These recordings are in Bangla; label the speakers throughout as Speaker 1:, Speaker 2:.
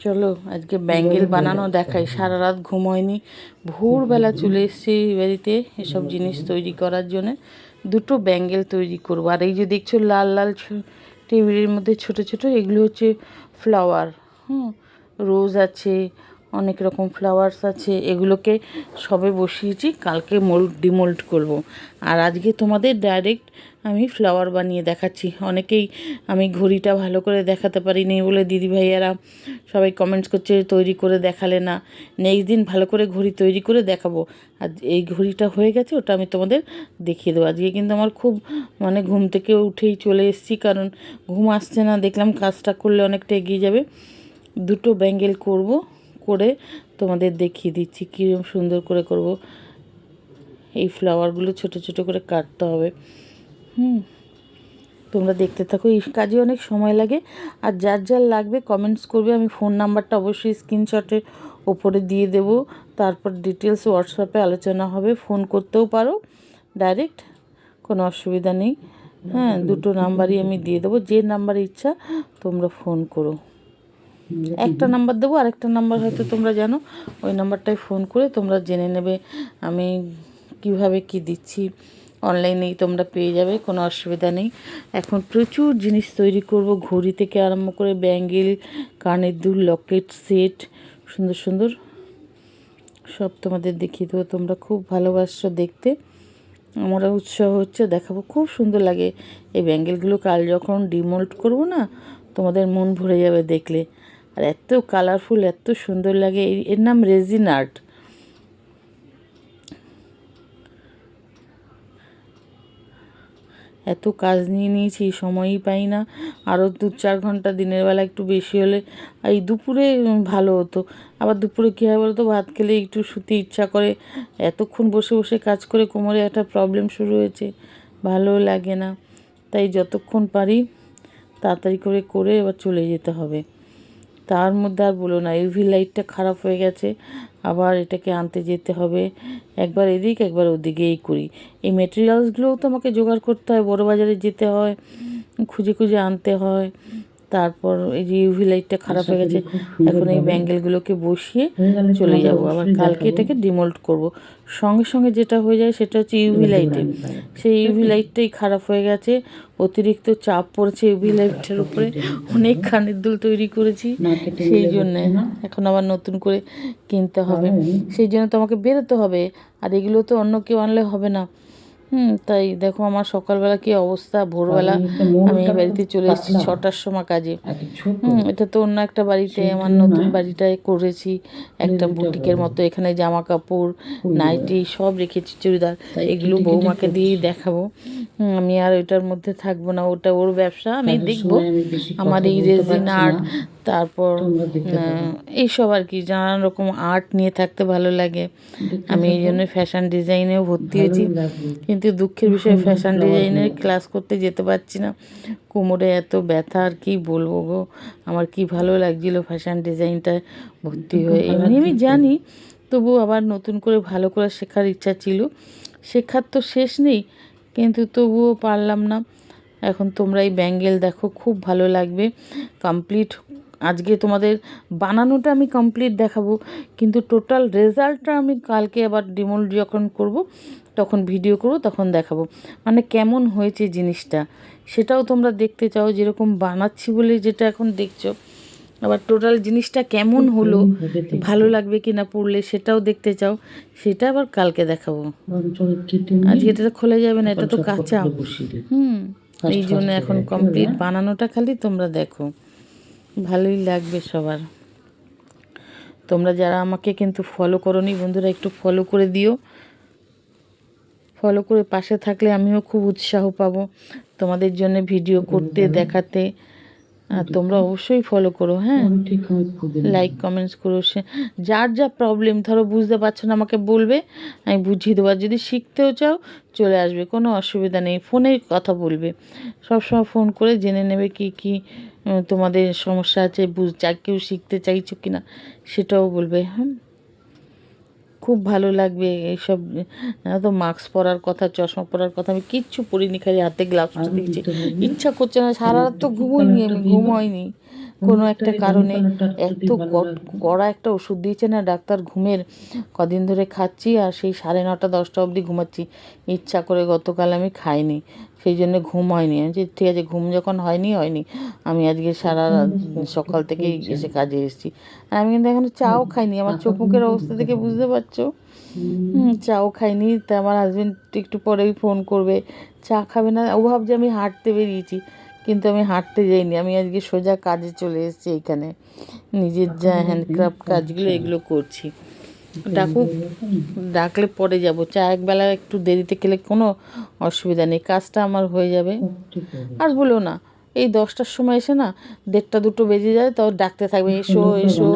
Speaker 1: চলো আজকে ব্যাঙ্গেল বানানো দেখাই। সারা রাত ঘুম হয়নি, ভোরবেলা চলে এসেছি এই বাড়িতে এসব জিনিস তৈরি করার জন্য। দুটো ব্যাঙ্গেল তৈরি করবো। আর এই যে দেখছো লাল লাল টেবিলের মধ্যে ছোট ছোট, এগুলো হচ্ছে ফ্লাওয়ার। রোজ আছে, অনেক রকম ফ্লাওয়ার্স আছে। এগুলোকে সবে বসিয়েছি, কালকে ডিমোল্ড করব। আর আজকে তোমাদের ডাইরেক্ট আমি ফ্লাওয়ার বানিয়ে দেখাচ্ছি। অনেকেই আমি ঘড়িটা ভালো করে দেখাতে পারিনি বলে দিদিভাইয়ারা সবাই কমেন্টস করছে তৈরি করে দেখালে না। নেক্সট দিন ভালো করে ঘড়ি তৈরি করে দেখাবো। আর এই ঘড়িটা হয়ে গেছে, ওটা আমি তোমাদের দেখিয়ে দেবো। আজকে কিন্তু আমার খুব ঘুম থেকে উঠেই চলে এসেছি, কারণ ঘুম আসছে না। দেখলাম কাজটা করলে অনেকটা এগিয়ে যাবে। দুটো ব্যাঙ্গেল করব, করে তোমাদের দেখিয়ে দিচ্ছি কীরকম সুন্দর করে করব। এই ফ্লাওয়ারগুলো ছোট ছোট করে কাটতে হবে। তোমরা দেখতে থাকো। এই কাজে অনেক সময় লাগে। আর যার যার লাগবে কমেন্টস করবে, আমি ফোন নাম্বারটা অবশ্যই স্ক্রিনশটের ওপরে দিয়ে দেব। তারপর ডিটেলস হোয়াটসঅ্যাপে আলোচনা হবে, ফোন করতেও পারো ডাইরেক্ট, কোনো অসুবিধা নেই। দুটো নাম্বারই আমি দিয়ে দেবো, যে নাম্বারে ইচ্ছা তোমরা ফোন করো। একটা নাম্বার দেবো, আরেকটা নাম্বার হয়তো তোমরা জানো, ওই নাম্বারটায় ফোন করে তোমরা জেনে নেবে আমি কিভাবে কি দিচ্ছি। অনলাইনেই তোমরা পেয়ে যাবে, কোনো অসুবিধা নেই। এখন প্রচুর জিনিস তৈরি করব, ঘড়ি থেকে আরম্ভ করে ব্যাঙ্গেল, কানের দুল, লকেট সেট, সুন্দর সুন্দর সব তোমাদের দেখিয়ে দেবো। তোমরা খুব ভালোবাসছো দেখতে, আমরা উৎসাহ হচ্ছে, দেখাবো। খুব সুন্দর লাগে এই ব্যাঙ্গেলগুলো। কাল যখন ডিমোল্ড করব না, তোমাদের মন ভরে যাবে দেখলে। আর এত কালারফুল, এত সুন্দর লাগে। এর নাম রেজিন আর্ট। এত কাজ নিয়ে নিয়েছি, সময়ই পাই না। আরও 2-4 ঘন্টা দিনের বেলা একটু বেশি হলে, এই দুপুরে ভালো হতো। আবার দুপুরে কী হয় বলো তো, ভাত খেলে একটু শুতে ইচ্ছা করে। এতক্ষণ বসে বসে কাজ করে কোমরে একটা প্রবলেম শুরু হয়েছে, ভালো লাগে না। তাই যতক্ষণ পারি তাড়াতাড়ি করে করে এবার চলে যেতে হবে। তার মধ্যে আর বলো না, ইউভি লাইটটা খারাপ হয়ে গেছে, আবার এটাকে আনতে যেতে হবে। একবার এদিক একবার ওদিকে এই করি। এই মেটেরিয়ালসগুলোও তো আমাকে জোগাড় করতে হয়, বড় বাজারে যেতে হয়, খুঁজে খুঁজে আনতে হয়। তারপর এই যে ইউভি লাইটটা খারাপ হয়ে গেছে, এখন এই ব্যাঙ্গেলগুলোকে বসিয়ে চলে যাব। আবার কালকে এটাকে ডিমোল্ড করব। সঙ্গে সঙ্গে যেটা হয়ে যায় সেটা হচ্ছে ইউভি লাইটে। সেই ইউভি লাইটটাই খারাপ হয়ে গেছে, অতিরিক্ত চাপ পড়েছে ইউভি লাইটের উপরে। অনেক কানের দুল তৈরি করেছি, সেই জন্যে এখন আবার নতুন করে কিনতে হবে। সেই জন্য তো আমাকে বেরোতে হবে, আর এগুলো তো অন্য কেউ আনলে হবে না। তাই দেখো আমার সকালবেলা কি অবস্থা। ভোরবেলা আমি এই বাড়িতে চলে এসেছি 6টার সময় কাজে। এটা তো অন্য একটা বাড়িতে, আমার নতুন বাড়িটায় করেছি একটা বুটিকের মতো। এখানে জামা কাপড়, নাইটি সব রেখেছি, চুড়িদার। এগুলো বৌমাকে দিয়েই দেখাবো। আমি আর ওইটার মধ্যে থাকবো না, ওটা ওর ব্যবসা, আমি দেখবো। আমার এই রেজিন আর্ট, তারপর এইসব আর কি, নানান রকম আর্ট নিয়ে থাকতে ভালো লাগে। আমি এই জন্য ফ্যাশন ডিজাইনেও ভর্তি হয়েছি, কিন্তু দুঃখের বিষয় ফ্যাশন ডিজাইনের ক্লাস করতে যেতে পারছি না। কোমরে এত ব্যথা, আর কি বলবো গো। আমার কি ভালো লাগছিল ফ্যাশন ডিজাইনটা ভর্তি হয়ে। এমনি আমি জানি, তবু আবার নতুন করে ভালো করে শেখার ইচ্ছা ছিল। শেখার তো শেষ নেই, কিন্তু তবুও পারলাম না। এখন তোমরা এই ব্যাঙ্গেল দেখো, খুব ভালো লাগবে। কমপ্লিট আজকে তোমাদের বানানোটা আমি কমপ্লিট দেখাবো, কিন্তু টোটাল রেজাল্টটা আমি কালকে আবার ডিমোল্ড যখন করব তখন ভিডিও করব, তখন দেখাবো। মানে কেমন হয়েছে জিনিসটা সেটাও তোমরা দেখতে চাও, যেরকম বানাচ্ছি বলে যেটা এখন দেখছো। আবার টোটাল জিনিসটা কেমন হলো, ভালো লাগবে কি না পড়লে, সেটাও দেখতে চাও, সেটা আবার কালকে দেখাবো। আজকে এটা তো খোলা যাবে না, এটা তো কাঁচা। এই জন্য এখন কমপ্লিট বানানোটা খালি তোমরা দেখো, ভালোই লাগবে সবার। তোমরা যারা আমাকে কিন্তু ফলো করোনি বন্ধুরা, একটু ফলো করে দিও। ফলো করে পাশে থাকলে আমিও খুব উৎসাহ পাবো তোমাদের জন্য ভিডিও করতে, দেখাতে। আর তোমরা অবশ্যই ফলো করো, লাইক কমেন্টস করো। যার যা প্রবলেম, ধরো বুঝতে পারছো না আমাকে বলবে, আমি বুঝিয়ে দেবো। আর যদি শিখতেও চাও চলে আসবে, কোনো অসুবিধা নেই। ফোনে কথা বলবে, সবসময় ফোন করে জেনে নেবে কি কি তোমাদের সমস্যা আছে, কেউ শিখতে চাইছো কি না সেটাও বলবে। খুব ভালো লাগবে এইসব। তো মাস্ক পরার কথা, চশমা পরার কথা, আমি কিচ্ছু পরিনি, খালি হাতে গ্লাভসটা দিয়েছি। ইচ্ছা করছে না, সারা রাত তো ঘুমোইনি, আমি ঘুম হয়নি। কোনো একটা কারণে এত কড়া একটা ওষুধ দিয়েছে না ডাক্তার ঘুমের, কদিন ধরে খাচ্ছি আর সেই 9:30 10টা অবধি ঘুমাচ্ছি। ইচ্ছা করে গতকাল আমি খাইনি, সেই জন্য ঘুম হয়নি। আমি যে ঠিক আছে, ঘুম যখন হয়নি হয়নি, আমি আজকে সারা সকাল থেকেই এসে কাজে এসেছি। আর আমি কিন্তু এখনও চাও খাইনি, আমার চোখ মুখের অবস্থা দেখে বুঝতে পারছো। চাও খাইনি। তা আমার হাজবেন্ড একটু পরেই ফোন করবে, চা খাবে না। ও ভাবছে আমি হাঁটতে বেরিয়েছি, কিন্তু আমি হাঁটতে যাইনি, আমি আজকে সোজা কাজে চলে এসেছি। এইখানে নিজের যা হ্যান্ডক্রাফট কাজগুলো এগুলো করছি। ডাকুক, ডাকলে পরে যাব। চা একবেলা একটু দেরিতে খেলে কোনো অসুবিধা নেই, কাজটা আমার হয়ে যাবে। আর বলো না, এই 10টার সময় এসে না 1:30 2টো বেজে যায়, তাও ডাকতে থাকবে, এসো এসো,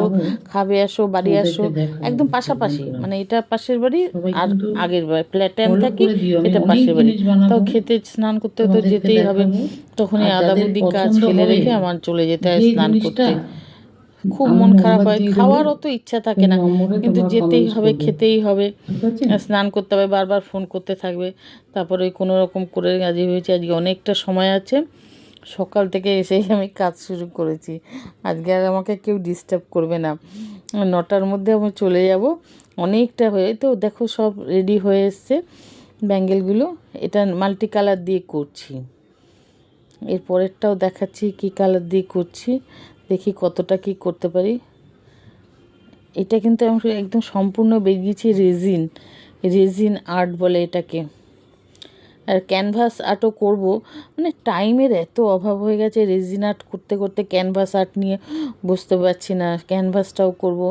Speaker 1: খাবে আসো, বাড়ি আসো। একদম পাশাপাশি, মানে এটা পাশের বাড়ি আর আগের বাড়ি ফ্ল্যাটে আমি থাকি, এটা পাশের বাড়ি। তাও খেতে স্নান করতে তো যেতেই হবে, তখনই আদা বুদ্ধি কাজ ফেলে রেখে আমার চলে যেতে হয় স্নান করতে। খুব মন খারাপ হয়, খাওয়ার অত ইচ্ছা থাকে না, কিন্তু যেতেই হবে, খেতেই হবে, স্নান করতে হবে, বারবার ফোন করতে থাকবে। তারপরে কোনো রকম করে রাজি হয়েছে, আজকে অনেকটা সময় আছে, সকাল থেকে এসেই আমি কাজ শুরু করেছি। আজকে আর আমাকে কেউ ডিস্টার্ব করবে না, 9টার মধ্যে আমি চলে যাব। অনেকটা হয়ে তো দেখো সব রেডি হয়ে এসছে ব্যাঙ্গেলগুলো। এটা মাল্টি কালার দিয়ে করছি, এর পরেরটাও দেখাচ্ছি কী কালার দিয়ে করছি, দেখি কতটা কি করতে পারি। এটা কিন্তু আমি একদম সম্পূর্ণ বেরিয়েছি রেজিন, রেজিন আর্ট বলে এটাকে। আর ক্যানভাস আর্টও করব, মানে টাইমের এত অভাব হয়ে গেছে, রেজিন আর্ট করতে করতে ক্যানভাস আর্ট নিয়ে বসতে পারছি না। ক্যানভাসটাও করব,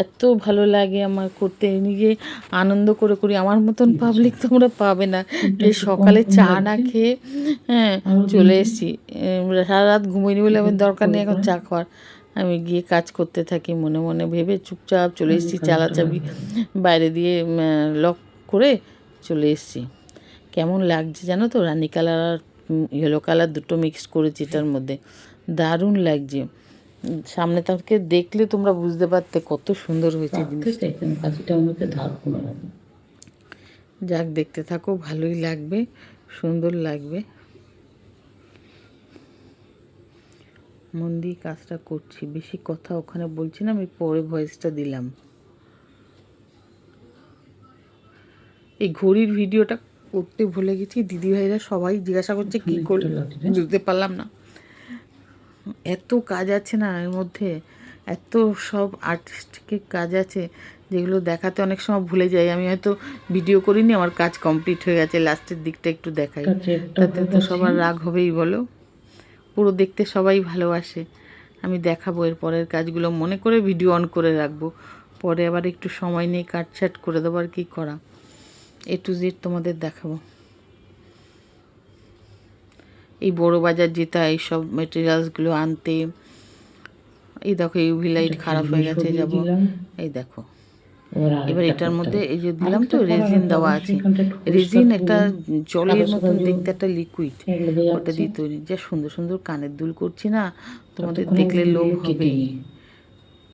Speaker 1: এত ভালো লাগে আমার করতে, নিজে আনন্দ করে করি। আমার মতন পাবলিক তোমরা পাবে না, যে সকালে চা না খেয়ে চলে এসেছি। সারা রাত ঘুমিয়ে বলে আমার দরকার নেই এখন চা খাওয়ার, আমি গিয়ে কাজ করতে থাকি মনে মনে ভেবে, চুপচাপ চলে এসেছি, চালা চাবি বাইরে দিয়ে লক করে চলে এসেছি। কেমন লাগছে জানো তো, রানি কালার আর ইয়েলো কালার দুটো মিক্স করেছি এটার মধ্যে, দারুণ লাগছে। সামনে থেকে দেখলে তোমরা বুঝতে পারতে কত সুন্দর হয়েছে জিনিসটা। যাক, দেখতে থাকো, ভালোই লাগবে, সুন্দর লাগবে। মন দিয়ে কাজটা করছি, বেশি কথা ওখানে বলছি না, আমি পরে ভয়েসটা দিলাম। এই ঘড়ির ভিডিওটা করতে ভুলে গেছি, দিদিভাইরা সবাই জিজ্ঞাসা করছে কী করে, বুঝতে পারলাম না। এত কাজ আছে না এর মধ্যে, এত সব আর্টিস্টিক কাজ আছে যেগুলো দেখাতে অনেক সময় ভুলে যাই। আমি হয়তো ভিডিও করিনি, আমার কাজ কমপ্লিট হয়ে গেছে, লাস্টের দিকটা একটু দেখাই, তাতে তো সবার রাগ হবেই বলো। পুরো দেখতে সবাই ভালোবাসে। আমি দেখাবো এর পরের কাজগুলো, মনে করে ভিডিও অন করে রাখবো, পরে আবার একটু সময় নিয়ে কাটছাট করে দেবো, আর কী করা। A to Z তোমাদের দেখাবো। এই বড় বাজার যেতে হয় এইসব মেটেরিয়ালসগুলো আনতে। এই দেখো ইউভি লাইট খারাপ হয়ে গেছে, যাব। এই দেখো এবার এটার মধ্যে এই যে দিলাম তো রেজিন দেওয়া আছে, রেজিন একটা জলের মতন দেখতে একটা লিকুইড, ওটা দিয়ে তৈরি। যা সুন্দর সুন্দর কানের দুল করছি না, তোমাদের দেখলে লোভ হবেই।